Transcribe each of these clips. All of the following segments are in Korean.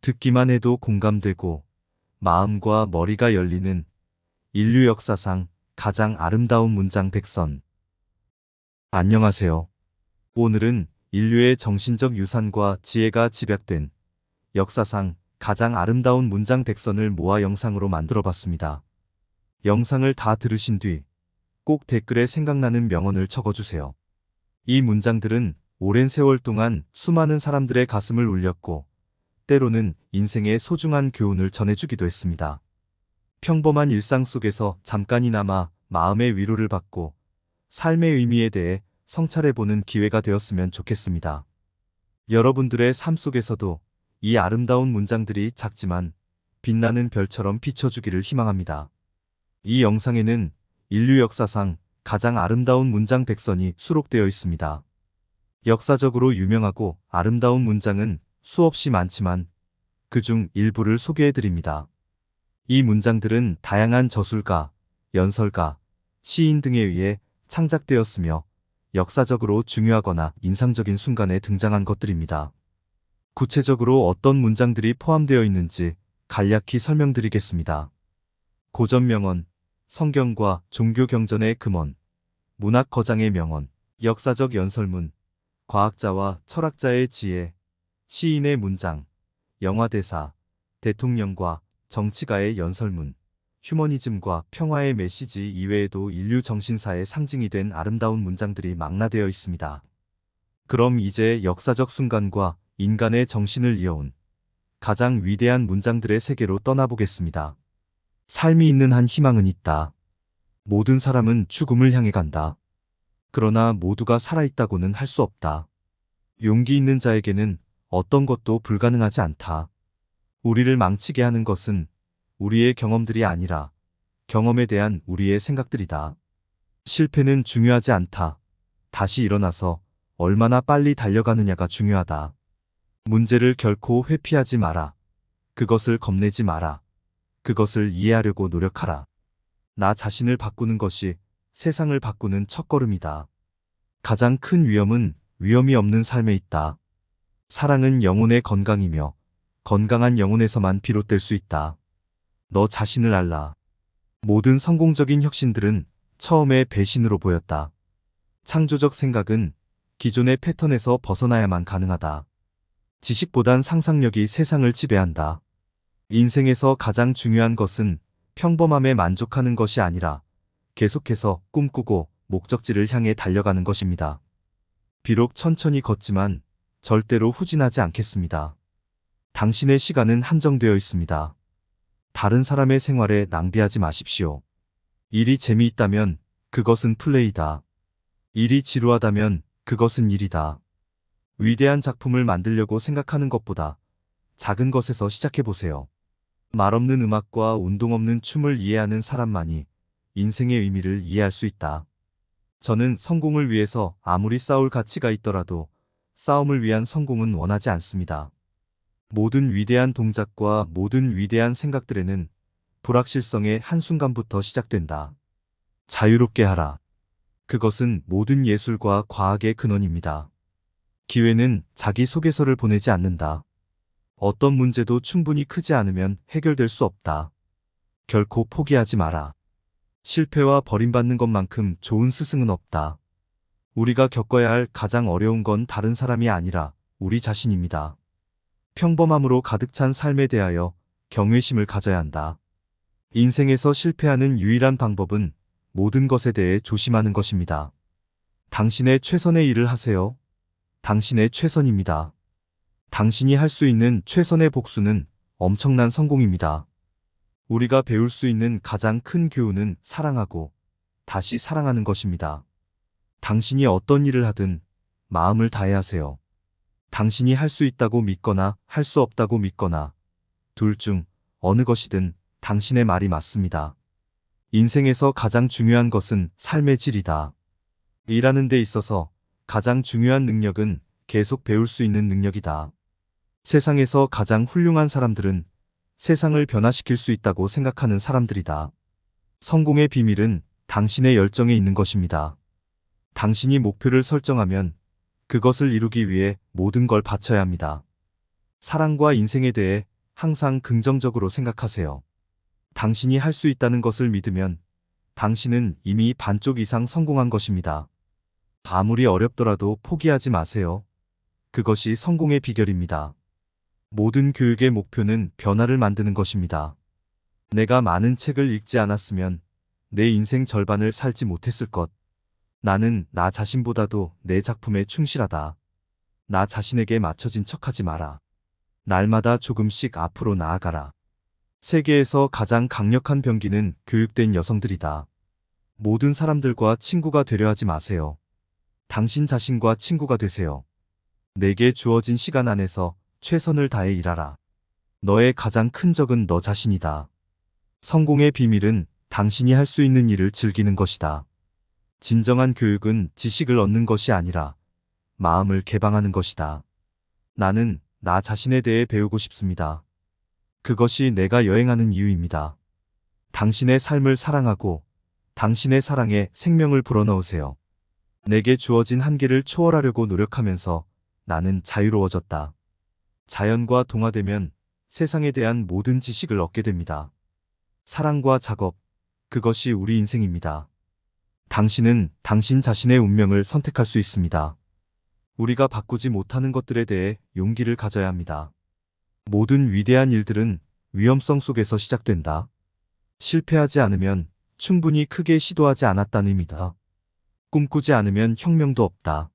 듣기만 해도 공감되고 마음과 머리가 열리는 인류 역사상 가장 아름다운 문장 백선. 안녕하세요. 오늘은 인류의 정신적 유산과 지혜가 집약된 역사상 가장 아름다운 문장 백선을 모아 영상으로 만들어 봤습니다. 영상을 다 들으신 뒤 꼭 댓글에 생각나는 명언을 적어주세요. 이 문장들은 오랜 세월 동안 수많은 사람들의 가슴을 울렸고 때로는 인생의 소중한 교훈을 전해주기도 했습니다. 평범한 일상 속에서 잠깐이나마 마음의 위로를 받고 삶의 의미에 대해 성찰해보는 기회가 되었으면 좋겠습니다. 여러분들의 삶 속에서도 이 아름다운 문장들이 작지만 빛나는 별처럼 비춰주기를 희망합니다. 이 영상에는 인류 역사상 가장 아름다운 문장 백선이 수록되어 있습니다. 역사적으로 유명하고 아름다운 문장은 수없이 많지만 그중 일부를 소개해드립니다. 이 문장들은 다양한 저술가, 연설가, 시인 등에 의해 창작되었으며 역사적으로 중요하거나 인상적인 순간에 등장한 것들입니다. 구체적으로 어떤 문장들이 포함되어 있는지 간략히 설명드리겠습니다. 고전 명언, 성경과 종교 경전의 금언, 문학 거장의 명언, 역사적 연설문, 과학자와 철학자의 지혜, 시인의 문장, 영화 대사, 대통령과 정치가의 연설문, 휴머니즘과 평화의 메시지 이외에도 인류 정신사의 상징이 된 아름다운 문장들이 망라되어 있습니다. 그럼 이제 역사적 순간과 인간의 정신을 이어온 가장 위대한 문장들의 세계로 떠나보겠습니다. 삶이 있는 한 희망은 있다. 모든 사람은 죽음을 향해 간다. 그러나 모두가 살아있다고는 할 수 없다. 용기 있는 자에게는 어떤 것도 불가능하지 않다. 우리를 망치게 하는 것은 우리의 경험들이 아니라 경험에 대한 우리의 생각들이다. 실패는 중요하지 않다. 다시 일어나서 얼마나 빨리 달려가느냐가 중요하다. 문제를 결코 회피하지 마라. 그것을 겁내지 마라. 그것을 이해하려고 노력하라. 나 자신을 바꾸는 것이 세상을 바꾸는 첫걸음이다. 가장 큰 위험은 위험이 없는 삶에 있다. 사랑은 영혼의 건강이며 건강한 영혼에서만 비롯될 수 있다. 너 자신을 알라. 모든 성공적인 혁신들은 처음에 배신으로 보였다. 창조적 생각은 기존의 패턴에서 벗어나야만 가능하다. 지식보단 상상력이 세상을 지배한다. 인생에서 가장 중요한 것은 평범함에 만족하는 것이 아니라 계속해서 꿈꾸고 목적지를 향해 달려가는 것입니다. 비록 천천히 걷지만 절대로 후진하지 않겠습니다. 당신의 시간은 한정되어 있습니다. 다른 사람의 생활에 낭비하지 마십시오. 일이 재미있다면 그것은 플레이다. 일이 지루하다면 그것은 일이다. 위대한 작품을 만들려고 생각하는 것보다 작은 것에서 시작해보세요. 말 없는 음악과 운동 없는 춤을 이해하는 사람만이 인생의 의미를 이해할 수 있다. 저는 성공을 위해서 아무리 싸울 가치가 있더라도 싸움을 위한 성공은 원하지 않습니다. 모든 위대한 동작과 모든 위대한 생각들에는 불확실성의 한순간부터 시작된다. 자유롭게 하라. 그것은 모든 예술과 과학의 근원입니다. 기회는 자기 소개서를 보내지 않는다. 어떤 문제도 충분히 크지 않으면 해결될 수 없다. 결코 포기하지 마라. 실패와 버림받는 것만큼 좋은 스승은 없다. 우리가 겪어야 할 가장 어려운 건 다른 사람이 아니라 우리 자신입니다. 평범함으로 가득 찬 삶에 대하여 경외심을 가져야 한다. 인생에서 실패하는 유일한 방법은 모든 것에 대해 조심하는 것입니다. 당신의 최선의 일을 하세요. 당신의 최선입니다. 당신이 할 수 있는 최선의 복수는 엄청난 성공입니다. 우리가 배울 수 있는 가장 큰 교훈은 사랑하고 다시 사랑하는 것입니다. 당신이 어떤 일을 하든 마음을 다해 하세요. 당신이 할 수 있다고 믿거나 할 수 없다고 믿거나 둘 중 어느 것이든 당신의 말이 맞습니다. 인생에서 가장 중요한 것은 삶의 질이다. 일하는 데 있어서 가장 중요한 능력은 계속 배울 수 있는 능력이다. 세상에서 가장 훌륭한 사람들은 세상을 변화시킬 수 있다고 생각하는 사람들이다. 성공의 비밀은 당신의 열정에 있는 것입니다. 당신이 목표를 설정하면 그것을 이루기 위해 모든 걸 바쳐야 합니다. 사랑과 인생에 대해 항상 긍정적으로 생각하세요. 당신이 할 수 있다는 것을 믿으면 당신은 이미 반쪽 이상 성공한 것입니다. 아무리 어렵더라도 포기하지 마세요. 그것이 성공의 비결입니다. 모든 교육의 목표는 변화를 만드는 것입니다. 내가 많은 책을 읽지 않았으면 내 인생 절반을 살지 못했을 것. 나는 나 자신보다도 내 작품에 충실하다. 나 자신에게 맞춰진 척하지 마라. 날마다 조금씩 앞으로 나아가라. 세계에서 가장 강력한 병기는 교육된 여성들이다. 모든 사람들과 친구가 되려 하지 마세요. 당신 자신과 친구가 되세요. 내게 주어진 시간 안에서 최선을 다해 일하라. 너의 가장 큰 적은 너 자신이다. 성공의 비밀은 당신이 할 수 있는 일을 즐기는 것이다. 진정한 교육은 지식을 얻는 것이 아니라 마음을 개방하는 것이다. 나는 나 자신에 대해 배우고 싶습니다. 그것이 내가 여행하는 이유입니다. 당신의 삶을 사랑하고 당신의 사랑에 생명을 불어넣으세요. 내게 주어진 한계를 초월하려고 노력하면서 나는 자유로워졌다. 자연과 동화되면 세상에 대한 모든 지식을 얻게 됩니다. 사랑과 작업, 그것이 우리 인생입니다. 당신은 당신 자신의 운명을 선택할 수 있습니다. 우리가 바꾸지 못하는 것들에 대해 용기를 가져야 합니다. 모든 위대한 일들은 위험성 속에서 시작된다. 실패하지 않으면 충분히 크게 시도하지 않았다는 의미다. 꿈꾸지 않으면 혁명도 없다.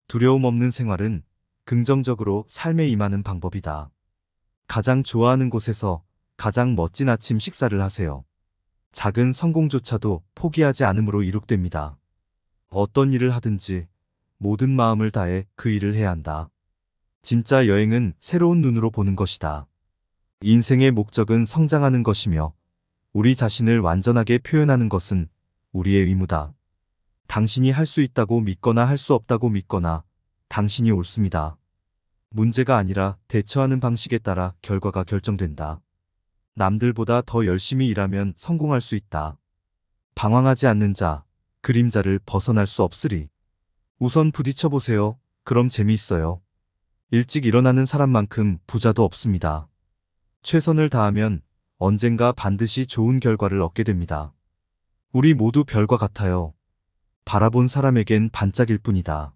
두려움 없는 생활은 긍정적으로 삶에 임하는 방법이다. 가장 좋아하는 곳에서 가장 멋진 아침 식사를 하세요. 작은 성공조차도 포기하지 않음으로 이룩됩니다. 어떤 일을 하든지 모든 마음을 다해 그 일을 해야 한다. 진짜 여행은 새로운 눈으로 보는 것이다. 인생의 목적은 성장하는 것이며 우리 자신을 완전하게 표현하는 것은 우리의 의무다. 당신이 할 수 있다고 믿거나 할 수 없다고 믿거나 당신이 옳습니다. 문제가 아니라 대처하는 방식에 따라 결과가 결정된다. 남들보다 더 열심히 일하면 성공할 수 있다. 방황하지 않는 자, 그림자를 벗어날 수 없으리. 우선 부딪혀보세요. 그럼 재미있어요. 일찍 일어나는 사람만큼 부자도 없습니다. 최선을 다하면 언젠가 반드시 좋은 결과를 얻게 됩니다. 우리 모두 별과 같아요. 바라본 사람에겐 반짝일 뿐이다.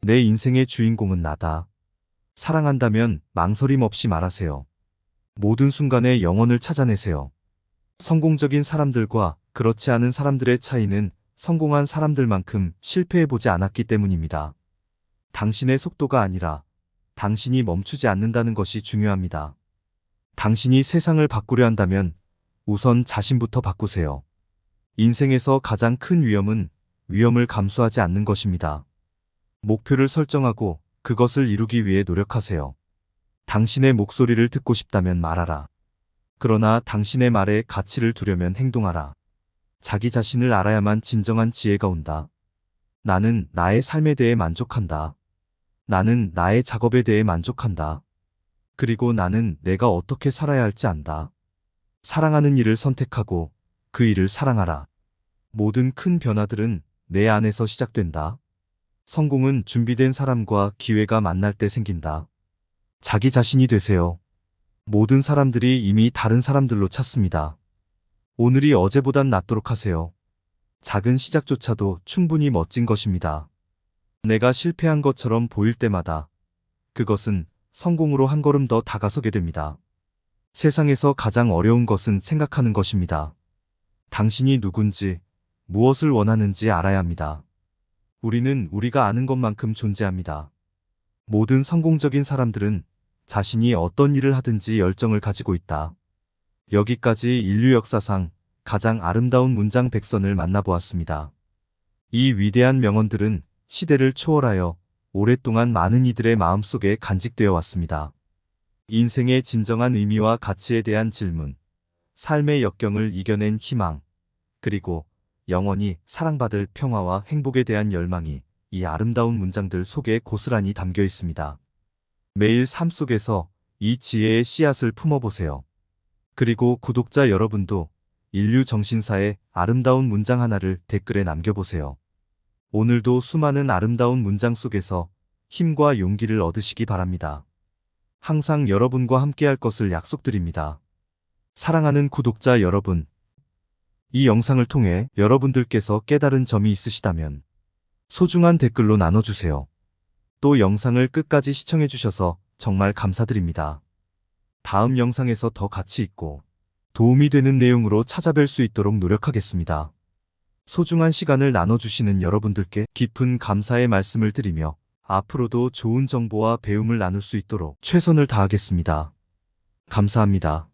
내 인생의 주인공은 나다. 사랑한다면 망설임 없이 말하세요. 모든 순간에 영혼을 찾아내세요. 성공적인 사람들과 그렇지 않은 사람들의 차이는 성공한 사람들만큼 실패해보지 않았기 때문입니다. 당신의 속도가 아니라 당신이 멈추지 않는다는 것이 중요합니다. 당신이 세상을 바꾸려 한다면 우선 자신부터 바꾸세요. 인생에서 가장 큰 위험은 위험을 감수하지 않는 것입니다. 목표를 설정하고 그것을 이루기 위해 노력하세요. 당신의 목소리를 듣고 싶다면 말하라. 그러나 당신의 말에 가치를 두려면 행동하라. 자기 자신을 알아야만 진정한 지혜가 온다. 나는 나의 삶에 대해 만족한다. 나는 나의 작업에 대해 만족한다. 그리고 나는 내가 어떻게 살아야 할지 안다. 사랑하는 일을 선택하고 그 일을 사랑하라. 모든 큰 변화들은 내 안에서 시작된다. 성공은 준비된 사람과 기회가 만날 때 생긴다. 자기 자신이 되세요. 모든 사람들이 이미 다른 사람들로 찾습니다. 오늘이 어제보단 낫도록 하세요. 작은 시작조차도 충분히 멋진 것입니다. 내가 실패한 것처럼 보일 때마다 그것은 성공으로 한 걸음 더 다가서게 됩니다. 세상에서 가장 어려운 것은 생각하는 것입니다. 당신이 누군지, 무엇을 원하는지 알아야 합니다. 우리는 우리가 아는 것만큼 존재합니다. 모든 성공적인 사람들은 자신이 어떤 일을 하든지 열정을 가지고 있다. 여기까지 인류 역사상 가장 아름다운 문장 100선을 만나보았습니다. 이 위대한 명언들은 시대를 초월하여 오랫동안 많은 이들의 마음속에 간직되어 왔습니다. 인생의 진정한 의미와 가치에 대한 질문, 삶의 역경을 이겨낸 희망, 그리고 영원히 사랑받을 평화와 행복에 대한 열망이 이 아름다운 문장들 속에 고스란히 담겨 있습니다. 매일 삶 속에서 이 지혜의 씨앗을 품어보세요. 그리고 구독자 여러분도 인류 정신사의 아름다운 문장 하나를 댓글에 남겨보세요. 오늘도 수많은 아름다운 문장 속에서 힘과 용기를 얻으시기 바랍니다. 항상 여러분과 함께할 것을 약속드립니다. 사랑하는 구독자 여러분, 이 영상을 통해 여러분들께서 깨달은 점이 있으시다면 소중한 댓글로 나눠주세요. 또 영상을 끝까지 시청해주셔서 정말 감사드립니다. 다음 영상에서 더 가치 있고 도움이 되는 내용으로 찾아뵐 수 있도록 노력하겠습니다. 소중한 시간을 나눠주시는 여러분들께 깊은 감사의 말씀을 드리며 앞으로도 좋은 정보와 배움을 나눌 수 있도록 최선을 다하겠습니다. 감사합니다.